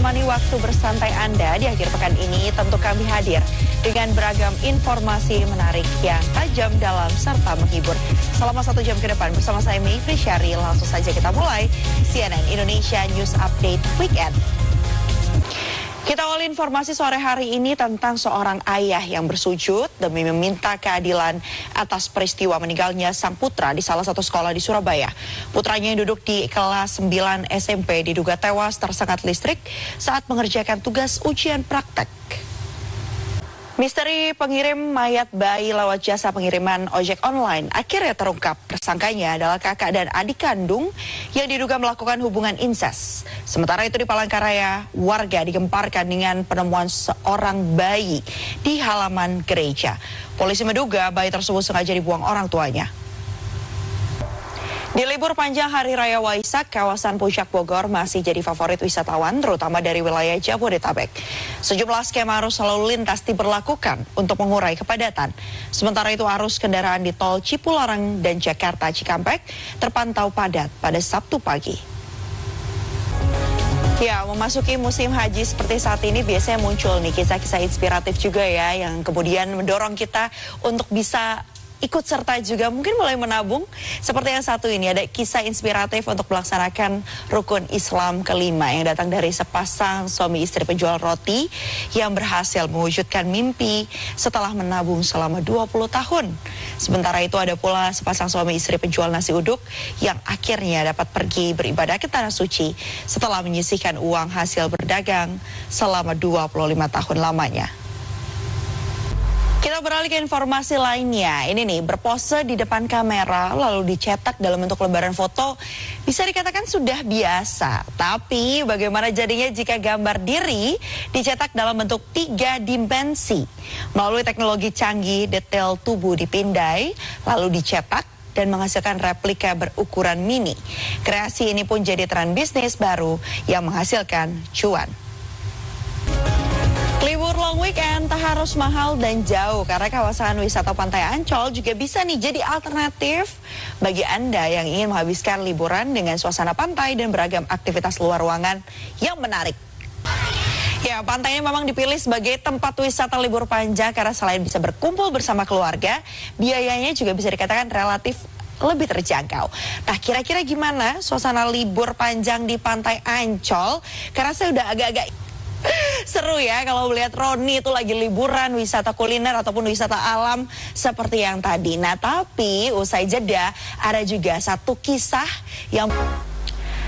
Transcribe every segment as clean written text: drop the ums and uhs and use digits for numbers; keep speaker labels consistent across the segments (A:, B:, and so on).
A: menemani waktu bersantai Anda di akhir pekan ini, tentu kami hadir dengan beragam informasi menarik yang tajam dalam serta menghibur. Selama 1 jam ke depan bersama saya Mayfri Syari, langsung saja kita mulai CNN Indonesia News Update Weekend. Kita awali informasi sore hari ini tentang seorang ayah yang bersujud demi meminta keadilan atas peristiwa meninggalnya sang putra di salah satu sekolah di Surabaya. Putranya yang duduk di kelas 9 SMP diduga tewas tersengat listrik saat mengerjakan tugas ujian praktek. Misteri pengirim mayat bayi lewat jasa pengiriman ojek online akhirnya terungkap. Tersangkanya adalah kakak dan adik kandung yang diduga melakukan hubungan insest. Sementara itu di Palangkaraya, warga digemparkan dengan penemuan seorang bayi di halaman gereja. Polisi menduga bayi tersebut sengaja dibuang orang tuanya. Di libur panjang Hari Raya Waisak, kawasan Puncak Bogor masih jadi favorit wisatawan, terutama dari wilayah Jabodetabek. Sejumlah skema arus lalu lintas diberlakukan untuk mengurai kepadatan. Sementara itu arus kendaraan di tol Cipularang dan Jakarta Cikampek terpantau padat pada Sabtu pagi. Ya, memasuki musim haji seperti saat ini biasanya muncul nih kisah-kisah inspiratif juga ya, yang kemudian mendorong kita untuk bisa ikut serta juga mungkin mulai menabung. Seperti yang satu ini, ada kisah inspiratif untuk melaksanakan rukun Islam kelima yang datang dari sepasang suami istri penjual roti yang berhasil mewujudkan mimpi setelah menabung selama 20 tahun. Sementara itu ada pula sepasang suami istri penjual nasi uduk yang akhirnya dapat pergi beribadah ke Tanah Suci setelah menyisihkan uang hasil berdagang selama 25 tahun lamanya. Kita beralih ke informasi lainnya. Ini nih, berpose di depan kamera lalu dicetak dalam bentuk lembaran foto bisa dikatakan sudah biasa. Tapi bagaimana jadinya jika gambar diri dicetak dalam bentuk 3 dimensi? Melalui teknologi canggih, detail tubuh dipindai lalu dicetak dan menghasilkan replika berukuran mini. Kreasi ini pun jadi tren bisnis baru yang menghasilkan cuan. Libur long weekend tak harus mahal dan jauh karena kawasan wisata Pantai Ancol juga bisa nih jadi alternatif bagi Anda yang ingin menghabiskan liburan dengan suasana pantai dan beragam aktivitas luar ruangan yang menarik. Ya, pantai ini memang dipilih sebagai tempat wisata libur panjang karena selain bisa berkumpul bersama keluarga, biayanya juga bisa dikatakan relatif lebih terjangkau. Nah, kira-kira gimana suasana libur panjang di Pantai Ancol? Karena saya udah agak-agak seru ya kalau melihat Roni itu lagi liburan wisata kuliner ataupun wisata alam seperti yang tadi. Nah, tapi usai jeda ada juga satu kisah yang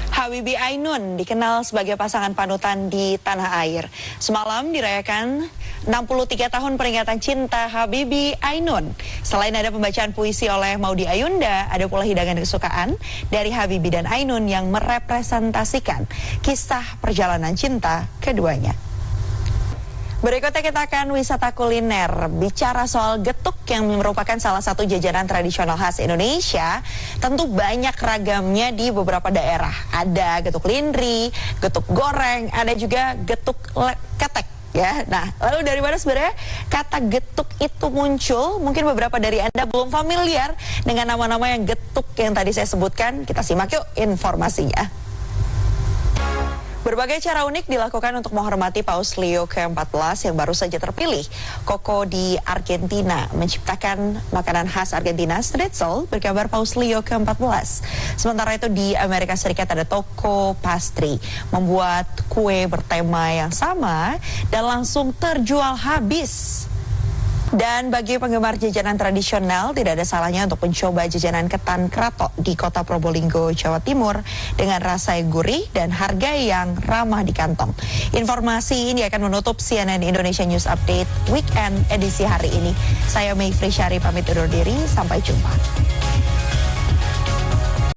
A: Habibie Ainun dikenal sebagai pasangan panutan di tanah air. Semalam dirayakan 63 tahun peringatan cinta Habibie Ainun. Selain ada pembacaan puisi oleh Maudy Ayunda, ada pula hidangan kesukaan dari Habibie dan Ainun yang merepresentasikan kisah perjalanan cinta keduanya. Berikutnya kita akan wisata kuliner. Bicara soal getuk yang merupakan salah satu jajanan tradisional khas Indonesia, tentu banyak ragamnya di beberapa daerah. Ada getuk lindri, getuk goreng, ada juga getuk ketek. Ya, nah, lalu dari mana sebenarnya kata getuk itu muncul? Mungkin beberapa dari Anda belum familiar dengan nama-nama yang getuk yang tadi saya sebutkan. Kita simak yuk informasinya. Berbagai cara unik dilakukan untuk menghormati Paus Leo ke-14 yang baru saja terpilih. Koko di Argentina menciptakan makanan khas Argentina, schnitzel, bergambar Paus Leo ke-14. Sementara itu di Amerika Serikat ada toko pastry, membuat kue bertema yang sama dan langsung terjual habis. Dan bagi penggemar jajanan tradisional, tidak ada salahnya untuk mencoba jajanan ketan kratok di kota Probolinggo, Jawa Timur dengan rasa yang gurih dan harga yang ramah di kantong. Informasi ini akan menutup CNN Indonesia News Update Weekend edisi hari ini. Saya Mayfri Syari pamit undur diri, sampai jumpa.